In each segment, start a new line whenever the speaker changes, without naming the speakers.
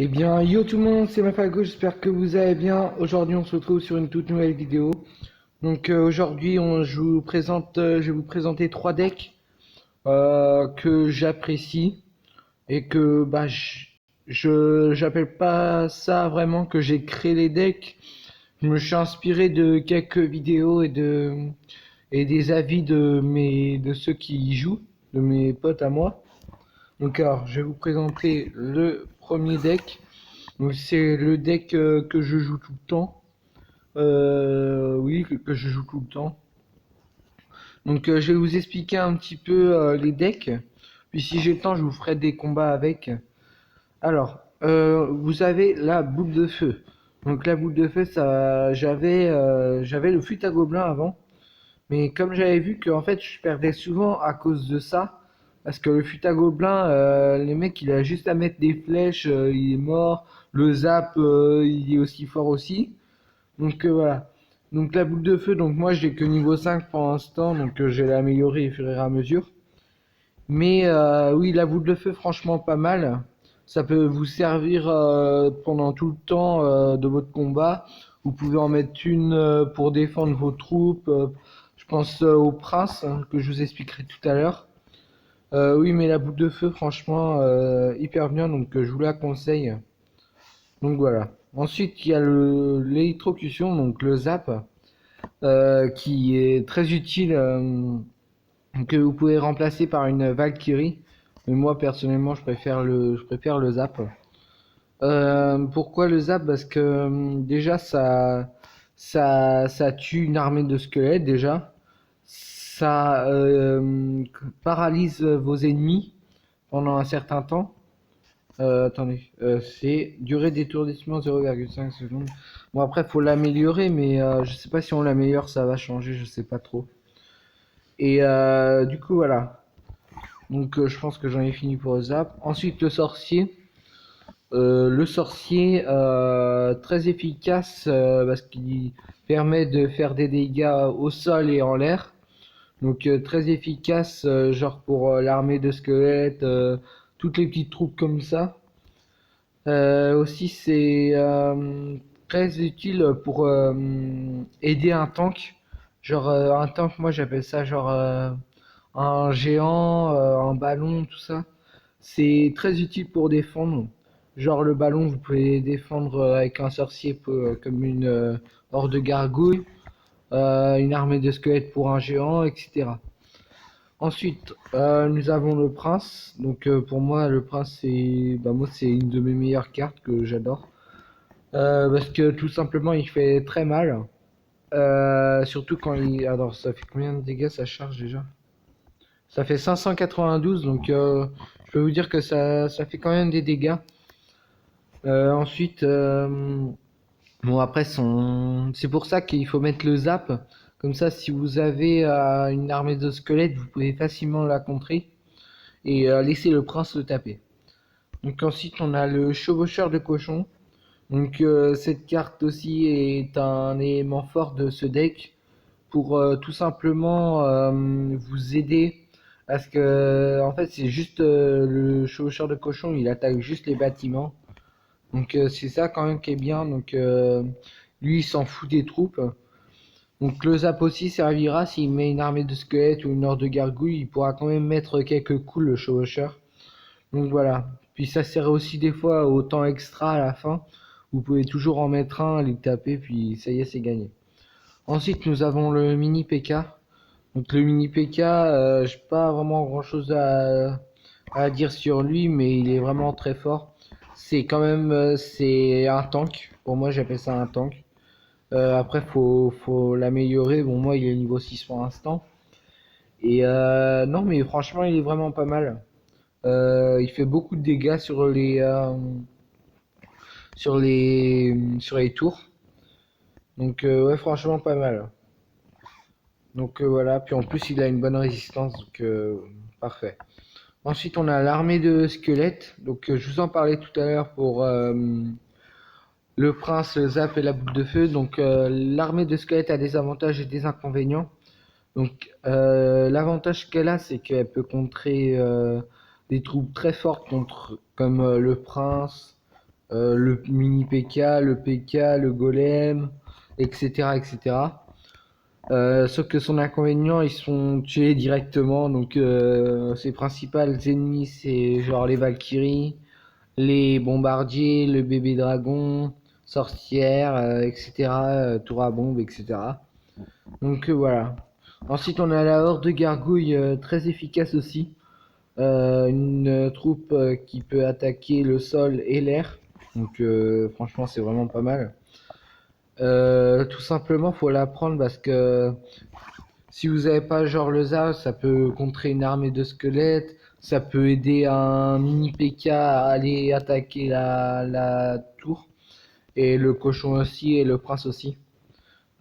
Eh bien, yo tout le monde, c'est Mafago, j'espère que vous allez bien. Aujourd'hui, on se retrouve sur une toute nouvelle vidéo. Donc aujourd'hui, je vais vous présenter trois decks que j'apprécie et que j'appelle pas ça vraiment que j'ai créé les decks. Je me suis inspiré de quelques vidéos et des avis de ceux qui y jouent, de mes potes à moi. Donc alors, je vais vous présenter le premier deck. Donc c'est le deck que je joue tout le temps. Oui, que je joue tout le temps. Donc je vais vous expliquer un petit peu les decks. Puis si j'ai le temps, je vous ferai des combats avec. Alors, vous avez la boule de feu. Donc la boule de feu, ça, j'avais le fut à gobelin avant. Mais comme j'avais vu que en fait je perdais souvent à cause de ça, parce que le fut à gobelin, les mecs il a juste à mettre des flèches, il est mort. Le zap, il est aussi fort aussi. Donc voilà. Donc la boule de feu, donc moi j'ai que niveau 5 pour l'instant, donc je vais l'améliorer au fur et à mesure. Mais oui, la boule de feu, franchement pas mal. Ça peut vous servir pendant tout le temps de votre combat. Vous pouvez en mettre une pour défendre vos troupes. Je pense au prince hein, que je vous expliquerai tout à l'heure. Oui, mais la boule de feu, franchement, hyper bien, donc je vous la conseille. Donc voilà. Ensuite, il y a l'électrocution, donc le zap, qui est très utile, que vous pouvez remplacer par une Valkyrie. Mais moi, personnellement, je préfère le zap. Pourquoi le zap? Parce que déjà, ça tue une armée de squelettes, déjà. Ça paralyse vos ennemis pendant un certain temps. Attendez, c'est durée d'étourdissement 0,5 secondes. Bon après faut l'améliorer, mais je sais pas si on l'améliore ça va changer, je sais pas trop. Et du coup voilà. Donc je pense que j'en ai fini pour le zap. Ensuite le sorcier. Le sorcier très efficace parce qu'il permet de faire des dégâts au sol et en l'air. Donc très efficace genre pour l'armée de squelettes, toutes les petites troupes comme ça. Aussi, c'est très utile pour aider un tank. Genre, un tank, moi j'appelle ça genre un géant, un ballon, tout ça. C'est très utile pour défendre. Genre, le ballon, vous pouvez défendre avec un sorcier comme une horde de gargouilles, une armée de squelettes pour un géant, etc. Ensuite, nous avons le prince. Donc pour moi, le prince c'est une de mes meilleures cartes que j'adore. Parce que tout simplement, il fait très mal. Surtout quand il. Alors, ça fait combien de dégâts ça charge déjà? Ça fait 592, donc je peux vous dire que ça fait quand même des dégâts. Ensuite, bon après, c'est pour ça qu'il faut mettre le zap. Comme ça, si vous avez une armée de squelettes, vous pouvez facilement la contrer et laisser le prince le taper. Donc ensuite on a le chevaucheur de cochon. Donc cette carte aussi est un élément fort de ce deck pour tout simplement vous aider parce que en fait c'est juste le chevaucheur de cochon il attaque juste les bâtiments. Donc c'est ça quand même qui est bien. Donc lui il s'en fout des troupes. Donc le zap aussi servira s'il met une armée de squelettes ou une horde de gargouilles, il pourra quand même mettre quelques coups le chevaucheur. Donc voilà. Puis ça sert aussi des fois au temps extra à la fin. Vous pouvez toujours en mettre un, aller le taper, puis ça y est, c'est gagné. Ensuite, nous avons le mini PK. Donc le mini PK, j'ai pas vraiment grand chose à dire sur lui, mais il est vraiment très fort. C'est quand même, c'est un tank. Pour moi, j'appelle ça un tank. Après, faut l'améliorer. Bon, moi, il est niveau 6 pour l'instant. Et non, mais franchement, il est vraiment pas mal. Il fait beaucoup de dégâts sur les tours. Donc ouais, franchement pas mal. Donc voilà, puis en plus il a une bonne résistance, donc parfait. Ensuite on a l'armée de squelettes. Donc je vous en parlais tout à l'heure pour le prince, le zap et la boule de feu. Donc l'armée de squelettes a des avantages et des inconvénients. Donc l'avantage qu'elle a, c'est qu'elle peut contrer des troupes très fortes comme le prince, le mini PK, le PK, le golem, etc. etc. Sauf que son inconvénient, ils sont tués directement, donc ses principales ennemis, c'est genre les Valkyries, les bombardiers, le bébé dragon, sorcière, etc., tour à bombe, etc. Donc voilà. Ensuite, on a la horde de gargouilles, très efficace aussi. Une troupe qui peut attaquer le sol et l'air. Donc franchement, c'est vraiment pas mal. Tout simplement, faut l'apprendre parce que si vous avez pas genre le ZA, ça peut contrer une armée de squelettes, ça peut aider un mini PK à aller attaquer la tour, et le cochon aussi, et le prince aussi.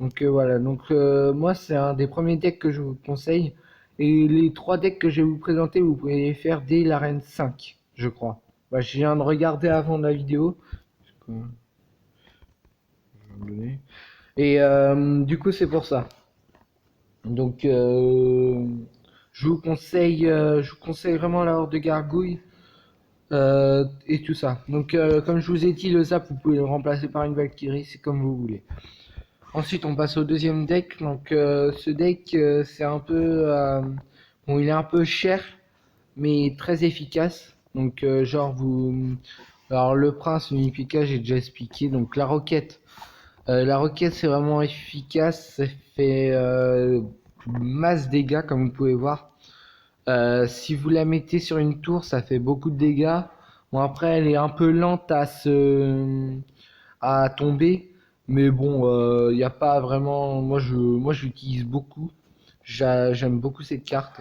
Donc voilà, donc moi c'est un des premiers decks que je vous conseille. Et les trois decks que je vais vous présenter, vous pouvez les faire dès l'arène 5, je crois. Bah, je viens de regarder avant la vidéo. Et du coup c'est pour ça. Donc je vous conseille vraiment la horde de gargouilles et tout ça. Donc comme je vous ai dit, le zap vous pouvez le remplacer par une Valkyrie, c'est comme vous voulez. Ensuite on passe au deuxième deck. Donc ce deck c'est un peu bon, il est un peu cher mais très efficace. Donc genre vous alors le prince unifica j'ai déjà expliqué. Donc la roquette c'est vraiment efficace, ça fait masse dégâts comme vous pouvez voir. Si vous la mettez sur une tour, ça fait beaucoup de dégâts. Bon après elle est un peu lente à tomber, mais bon il n'y a pas vraiment. Moi je l'utilise beaucoup. J'aime beaucoup cette carte.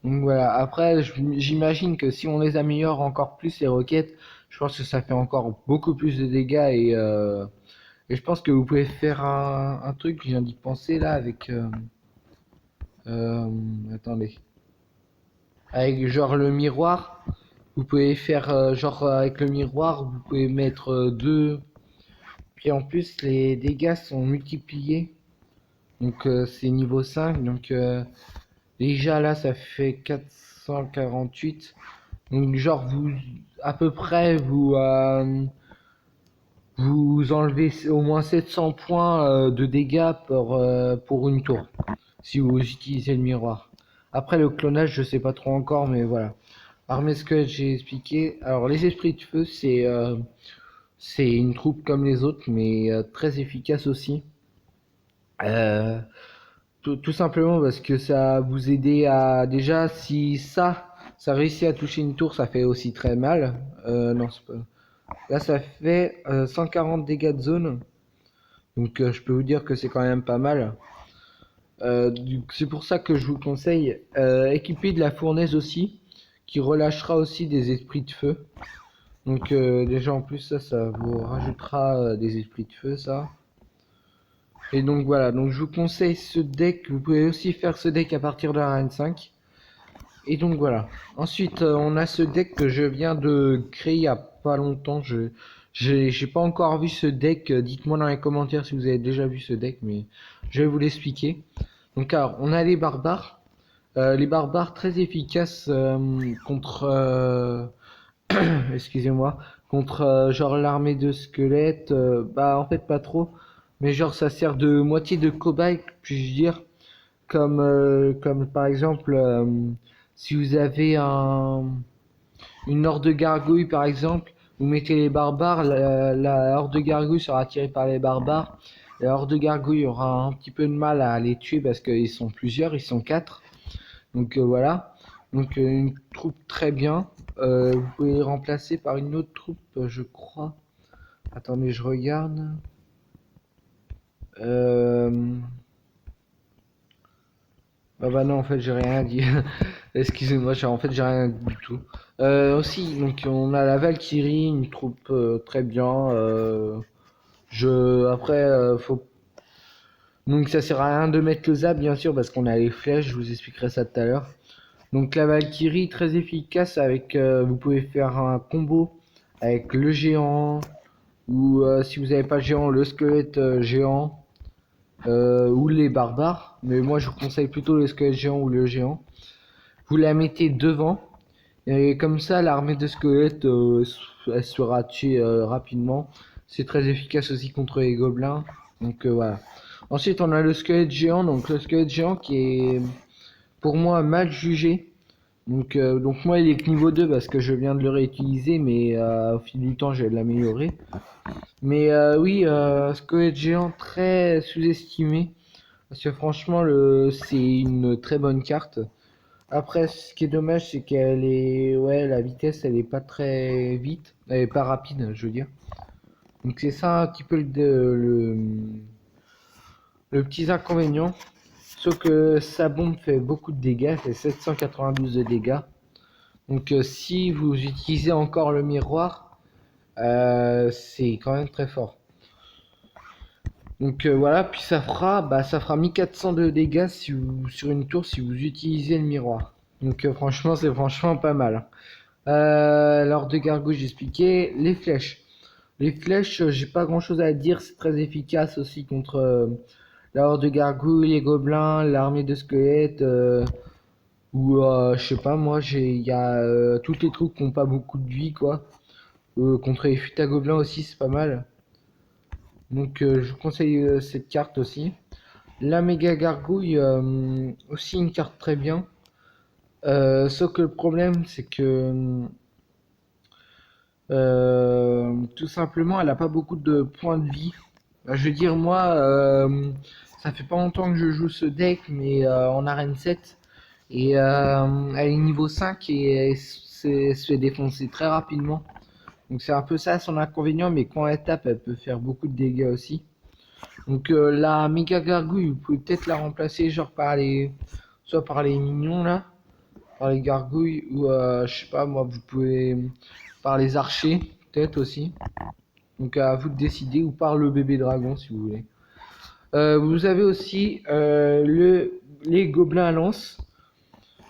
Donc voilà. Après j'imagine que si on les améliore encore plus les roquettes, je pense que ça fait encore beaucoup plus de dégâts et je pense que vous pouvez faire un truc, je viens d'y penser là avec attendez. Avec genre le miroir, vous pouvez faire genre avec le miroir, vous pouvez mettre deux. Puis en plus les dégâts sont multipliés. Donc c'est niveau 5. Donc déjà là ça fait 448. Donc genre vous à peu près vous enlevez au moins 700 points de dégâts pour une tour, si vous utilisez le miroir. Après le clonage, je sais pas trop encore, mais voilà. Armée squelette, j'ai expliqué. Alors les esprits de feu, c'est une troupe comme les autres, mais très efficace aussi. Euh, tout simplement parce que ça vous aider à déjà si ça réussit à toucher une tour, ça fait aussi très mal. Non, c'est pas. Là, ça fait 140 dégâts de zone. Donc, je peux vous dire que c'est quand même pas mal. C'est pour ça que je vous conseille équiper de la fournaise aussi, qui relâchera aussi des esprits de feu. Donc, déjà en plus, ça vous rajoutera des esprits de feu, ça. Et donc voilà, donc je vous conseille ce deck. Vous pouvez aussi faire ce deck à partir de la reine 5. Et donc voilà. Ensuite, on a ce deck que je viens de créer il y a pas longtemps. J'ai pas encore vu ce deck. Dites-moi dans les commentaires si vous avez déjà vu ce deck, mais je vais vous l'expliquer. Donc alors, on a les barbares. Les barbares très efficaces contre excusez-moi, contre genre l'armée de squelettes. Bah en fait pas trop, mais genre ça sert de moitié de cobaye, puis-je dire. Comme par exemple, si vous avez une horde de gargouilles par exemple, vous mettez les barbares, la horde de gargouilles sera attirée par les barbares. La horde de gargouilles aura un petit peu de mal à les tuer parce qu'ils sont plusieurs, ils sont 4. Donc voilà. Donc une troupe très bien. Vous pouvez les remplacer par une autre troupe, je crois. Attendez, je regarde. Euh... bah non, en fait, j'ai rien dit. Excusez-moi, en fait, j'ai rien du tout. Aussi, donc on a la Valkyrie, une troupe très bien. Après, faut. Donc ça sert à rien de mettre le zap, bien sûr, parce qu'on a les flèches. Je vous expliquerai ça tout à l'heure. Donc la Valkyrie, très efficace avec. Vous pouvez faire un combo avec le géant ou si vous n'avez pas le géant, le squelette géant ou les barbares. Mais moi, je vous conseille plutôt le squelette géant ou le géant. Vous la mettez devant. Et comme ça, l'armée de squelettes, elle sera tuée rapidement. C'est très efficace aussi contre les gobelins. Donc voilà. Ensuite, on a le squelette géant. Donc le squelette géant qui est pour moi mal jugé. Donc moi il est que niveau 2 parce que je viens de le réutiliser, mais au fil du temps je vais l'améliorer. Mais oui, squelette géant très sous-estimé. Parce que franchement c'est une très bonne carte. Après, ce qui est dommage, c'est qu'elle est, ouais, la vitesse, elle est pas très vite, elle est pas rapide, je veux dire. Donc c'est ça un petit peu le petit inconvénient. Sauf que sa bombe fait beaucoup de dégâts, elle fait 792 de dégâts. Donc si vous utilisez encore le miroir, c'est quand même très fort. Donc voilà, puis ça fera 1400 de dégâts si sur une tour si vous utilisez le miroir. Donc franchement, c'est franchement pas mal. Lors de gargouille, j'ai expliqué. Les flèches. Les flèches, j'ai pas grand chose à dire. C'est très efficace aussi contre la horde de gargouilles, les gobelins, l'armée de squelettes. Ou je sais pas, moi, il y a toutes les troupes qui ont pas beaucoup de vie, quoi. Contre les fuites à gobelins aussi, c'est pas mal. Donc, je vous conseille cette carte aussi. La méga gargouille, aussi une carte très bien. Sauf que le problème, c'est que tout simplement, elle a pas beaucoup de points de vie. Je veux dire, moi, ça fait pas longtemps que je joue ce deck, mais en arène 7. Et elle est niveau 5 et elle se fait défoncer très rapidement. Donc c'est un peu ça son inconvénient, mais quand elle tape, elle peut faire beaucoup de dégâts aussi. Donc la méga gargouille, vous pouvez peut-être la remplacer genre soit par les mignons là, par les gargouilles, ou je sais pas moi, vous pouvez par les archers, peut-être aussi. Donc à vous de décider, ou par le bébé dragon si vous voulez. Vous avez aussi les gobelins à lance.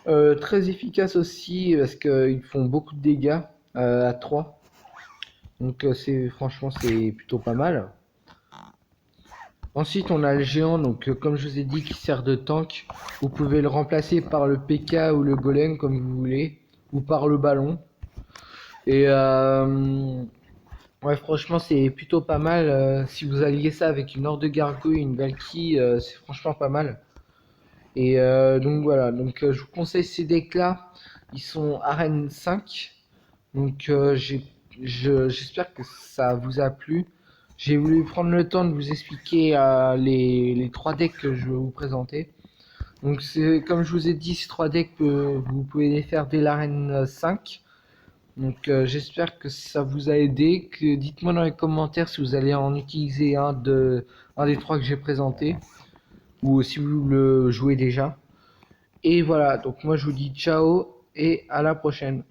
Très efficace aussi parce qu'ils font beaucoup de dégâts à 3. Donc franchement c'est plutôt pas mal. Ensuite on a le géant, donc comme je vous ai dit, qui sert de tank. Vous pouvez le remplacer par le PK ou le golem comme vous voulez, ou par le ballon. Et ouais, franchement c'est plutôt pas mal. Si vous alliez ça avec une horde de gargouilles, une Valky, c'est franchement pas mal. Et donc voilà, donc je vous conseille ces decks là, ils sont arène 5. Donc j'espère que ça vous a plu. J'ai voulu prendre le temps de vous expliquer les trois decks que je vais vous présenter. Donc c'est comme je vous ai dit, ces trois decks, vous pouvez les faire dès l'arène 5. Donc j'espère que ça vous a aidé. Dites-moi dans les commentaires si vous allez en utiliser un des trois que j'ai présenté, ou si vous le jouez déjà. Et voilà, donc moi je vous dis ciao et à la prochaine.